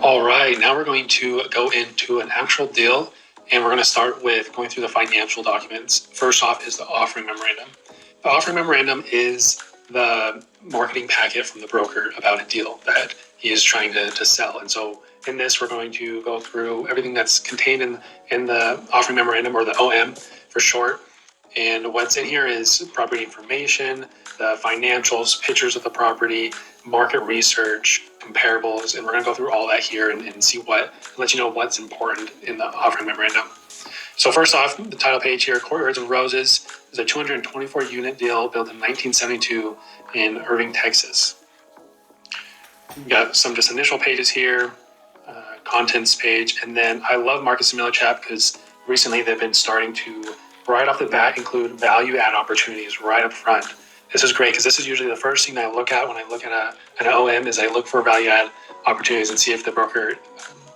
All right, now we're going to go into an actual deal, and we're going to start with going through the financial documents. First off is the offering memorandum. The offering memorandum is the marketing packet from the broker about a deal that he is trying to sell. And so in this, we're going to go through everything that's contained in the offering memorandum, or the OM for short. And what's in here is property information, the financials, pictures of the property, market research, comparables, and we're going to go through all that here and let you know what's important in the offering memorandum. So first off, the title page here, Courtyards of Roses, is a 224 unit deal built in 1972 in Irving, Texas. We've got some just initial pages here, contents page, and then I love Marcus & Millichap because recently they've been starting to, right off the bat, include value add opportunities right up front. This is great because this is usually the first thing that I look at when I look at an OM is I look for value add opportunities and see if the broker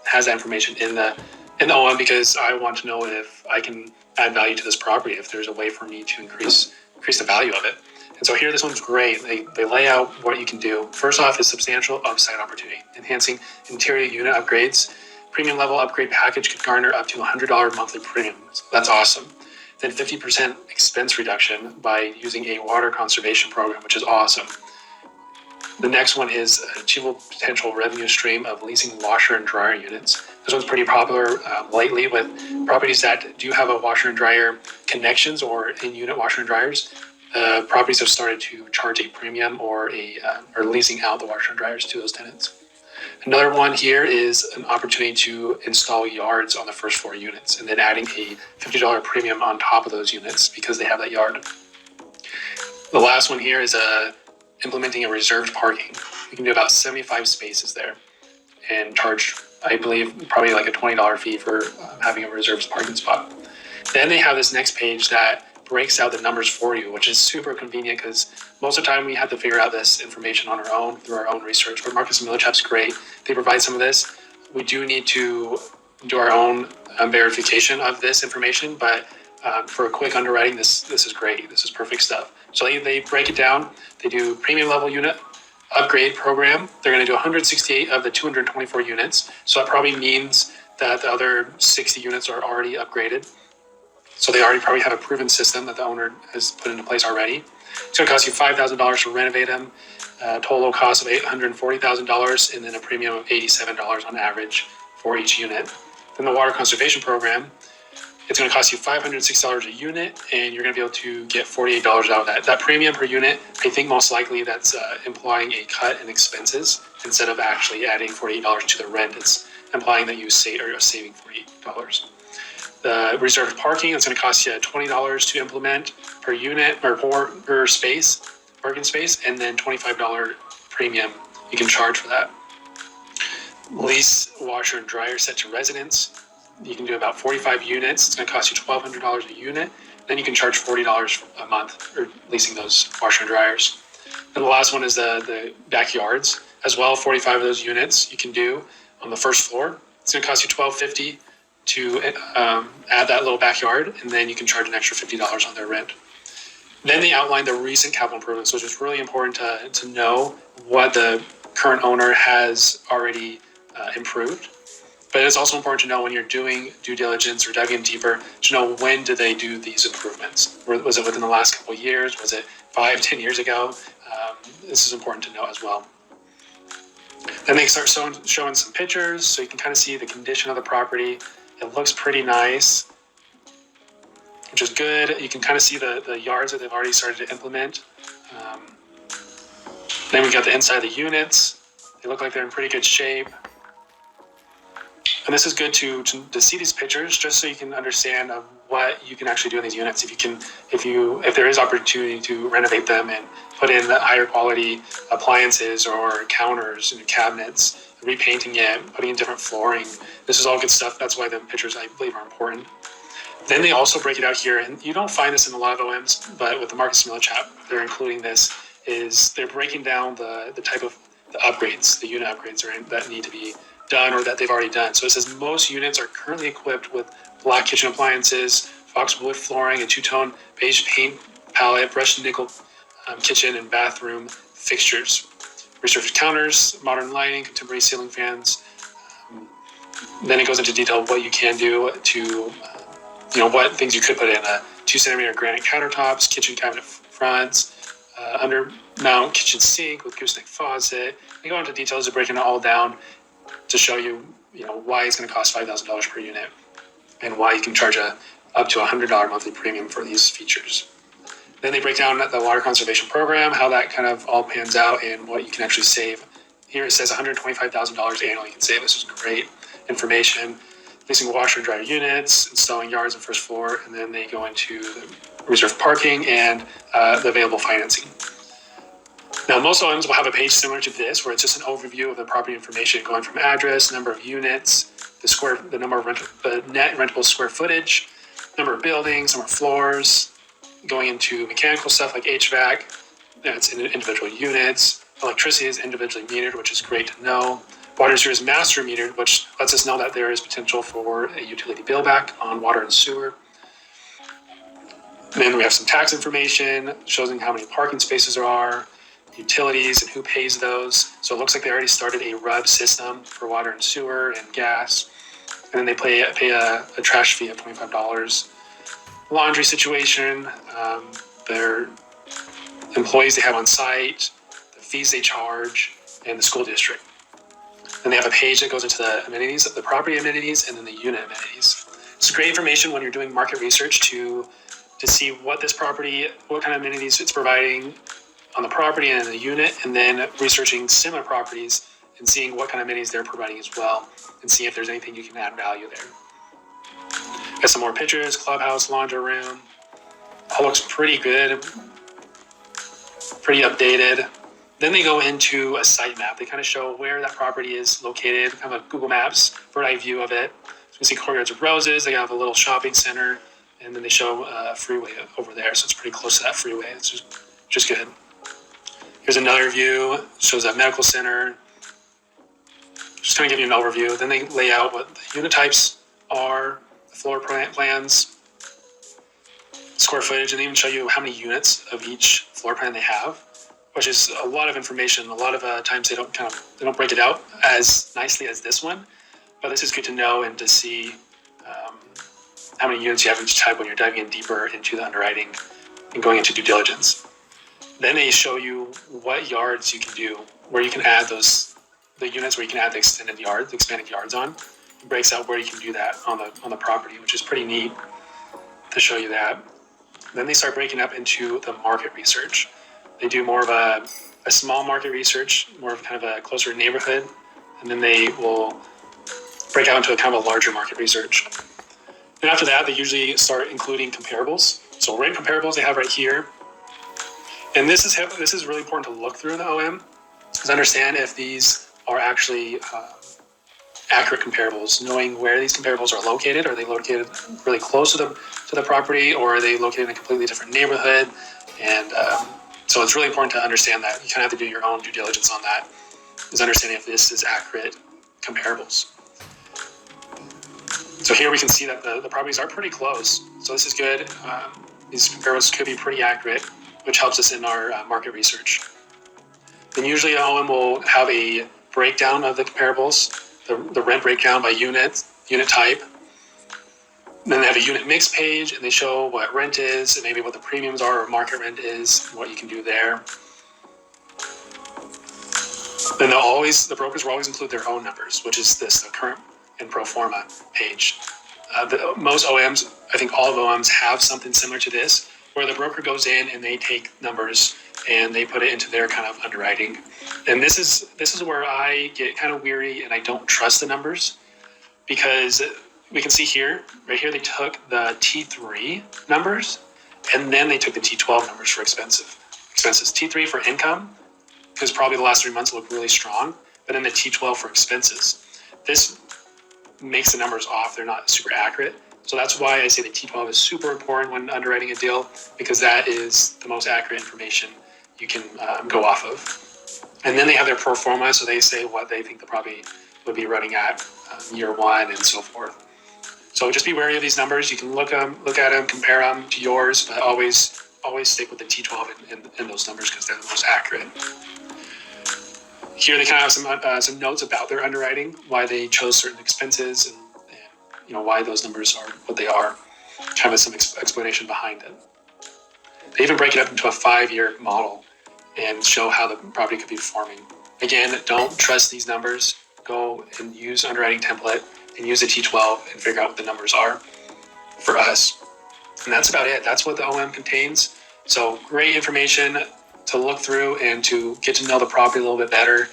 has that information in the OM, because I want to know if I can add value to this property, if there's a way for me to increase the value of it. And so here, this one's great. They lay out what you can do. First off is substantial upside opportunity, enhancing interior unit upgrades. Premium level upgrade package could garner up to $100 monthly premiums. That's awesome. Then 50% expense reduction by using a water conservation program, which is awesome. The next one is achievable potential revenue stream of leasing washer and dryer units. This one's pretty popular lately with properties that do have a washer and dryer connections or in-unit washer and dryers. Properties have started to charge a premium or leasing out the washer and dryers to those tenants. Another one here is an opportunity to install yards on the first floor units and then adding a $50 premium on top of those units because they have that yard. The last one here is implementing a reserved parking. You can do about 75 spaces there and charge, I believe, probably like a $20 fee for having a reserved parking spot. Then they have this next page that breaks out the numbers for you, which is super convenient because most of the time we have to figure out this information on our own through our own research. But Marcus & Millichap's great. They provide some of this. We do need to do our own verification of this information, but for a quick underwriting, this is great. This is perfect stuff. So they break it down. They do premium level unit upgrade program. They're going to do 168 of the 224 units. So that probably means that the other 60 units are already upgraded. So they already probably have a proven system that the owner has put into place already. It's going to cost you $5,000 to renovate them, total cost of $840,000, and then a premium of $87 on average for each unit. Then the water conservation program, it's going to cost you $506 a unit, and you're going to be able to get $48 out of that. That premium per unit, I think most likely that's implying a cut in expenses instead of actually adding $48 to the rent. It's implying that you are saving $48. The reserved parking, it's going to cost you $20 to implement per unit or per space, parking space, and then $25 premium you can charge for that. Lease washer and dryer set to residence. You can do about 45 units. It's going to cost you $1,200 a unit. Then you can charge $40 a month for leasing those washer and dryers. And the last one is the backyards as well. 45 of those units you can do on the first floor. It's going to cost you $1,250 to add that little backyard, and then you can charge an extra $50 on their rent. Then they outline the recent capital improvements, which is really important to know what the current owner has already improved. But it's also important to know when you're doing due diligence or diving in deeper to know when did they do these improvements. Was it within the last couple of years? Was it 5-10 years ago? This is important to know as well. Then they start showing some pictures so you can kind of see the condition of the property. It looks pretty nice, which is good. You can kind of see the yards that they've already started to implement. Then we got the inside of the units. They look like they're in pretty good shape. And this is good to see these pictures just so you can understand what you can actually do in these units. If there is opportunity to renovate them and put in the higher quality appliances or counters and cabinets, repainting it, putting in different flooring. This is all good stuff. That's why the pictures, I believe, are important. Then they also break it out here, and you don't find this in a lot of OMs, but with the Marcus & Millichap, they're including this, is they're breaking down the type of the upgrades, the unit upgrades that need to be done or that they've already done. So it says most units are currently equipped with black kitchen appliances, fox wood flooring, a two-tone beige paint palette, brushed nickel kitchen and bathroom fixtures, resurfaced counters, modern lighting, contemporary ceiling fans, Then it goes into detail what you can do to, what things you could put in: 2 centimeter granite countertops, kitchen cabinet fronts, under mount kitchen sink with gooseneck faucet. They go into details of breaking it all down to show you, why it's going to cost $5,000 per unit and why you can charge up to $100 monthly premium for these features. Then they break down the water conservation program, how that kind of all pans out and what you can actually save. Here it says $125,000 annually you can save. This is great information. Leasing washer and dryer units, installing yards and first floor, and then they go into the reserved parking and the available financing. Now, most OMs will have a page similar to this, where it's just an overview of the property information, going from address, number of units, the net rentable square footage, number of buildings, number of floors, going into mechanical stuff like HVAC. That's in individual units. Electricity is individually metered, which is great to know. Water and sewer is master metered, which lets us know that there is potential for a utility bill back on water and sewer. And then we have some tax information, showing how many parking spaces there are, utilities and who pays those. So it looks like they already started a RUB system for water and sewer and gas. And then they pay a trash fee of $25. Laundry situation, their employees they have on site, the fees they charge, and the school district. Then they have a page that goes into the amenities, the property amenities, and then the unit amenities. It's great information when you're doing market research to see what kind of amenities it's providing on the property and in the unit, and then researching similar properties and seeing what kind of amenities they're providing as well, and see if there's anything you can add value there. Got some more pictures: clubhouse, laundry room. All looks pretty good, pretty updated. Then they go into a site map. They kind of show where that property is located, kind of a Google Maps bird's eye view of it. So we see Courtyards of Roses. They have a little shopping center, and then they show a freeway over there. So it's pretty close to that freeway. It's just good. Here's another view. It shows that medical center. Just kind of give you an overview. Then they lay out what the unit types are, the floor plans, square footage, and they even show you how many units of each floor plan they have, which is a lot of information. A lot of times they don't break it out as nicely as this one, but this is good to know and to see how many units you have each type when you're diving in deeper into the underwriting and going into due diligence. Then they show you what yards you can do, where you can add the units where you can add the expanded yards on. It breaks out where you can do that on the property, which is pretty neat to show you that. Then they start breaking up into the market research. They do more of a small market research, more of kind of a closer neighborhood, and then they will break out into a kind of a larger market research. And after that, they usually start including comparables. So rent comparables they have right here. And this is really important to look through in the OM, is understand if these are actually accurate comparables, knowing where these comparables are located. Are they located really close to the property, or are they located in a completely different neighborhood? And so it's really important to understand that. You kind of have to do your own due diligence on that, is understanding if this is accurate comparables. So here we can see that the properties are pretty close. So this is good. These comparables could be pretty accurate, which helps us in our market research. Then usually OM will have a breakdown of the comparables, the rent breakdown by unit type. Then they have a unit mix page, and they show what rent is and maybe what the premiums are or market rent is, and what you can do there. Then the brokers will always include their own numbers, which is the current and pro forma page. Most OMs, I think all of OMs have something similar to this, where the broker goes in and they take numbers and they put it into their kind of underwriting. And this is where I get kind of weary and I don't trust the numbers, because we can see right here, they took the T3 numbers and then they took the T12 numbers for expenses. T3 for income, because probably the last 3 months look really strong, but then the T12 for expenses. This makes the numbers off. They're not super accurate. So that's why I say the T12 is super important when underwriting a deal, because that is the most accurate information you can go off of. And then they have their pro forma, so they say what they think the property would be running at year one and so forth. So just be wary of these numbers. You can look at them, compare them to yours, but always stick with the T12 in those numbers, because they're the most accurate. Here they kind of have some notes about their underwriting, why they chose certain expenses, and why those numbers are what they are. Kind of some explanation behind it. They even break it up into a 5-year model and show how the property could be performing. Again, don't trust these numbers. Go and use underwriting template and use a T12 and figure out what the numbers are for us. And that's about it. That's what the OM contains. So great information to look through and to get to know the property a little bit better.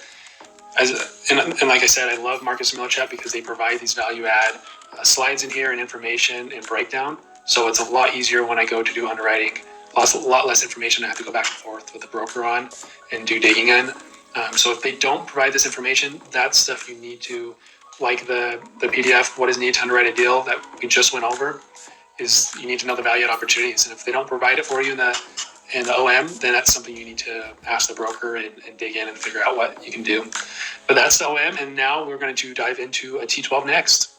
And like I said, I love Marcus and Milchat because they provide these value add slides in here and information and breakdown. So it's a lot easier when I go to do underwriting. A lot less information I have to go back and forth with the broker on and do digging in. So if they don't provide this information, that's stuff you need to, like the PDF, what is needed to underwrite a deal that we just went over, is you need to know the value add opportunities. And if they don't provide it for you in the OM, then that's something you need to ask the broker and dig in and figure out what you can do. But that's the OM, and now we're going to dive into a T12 next.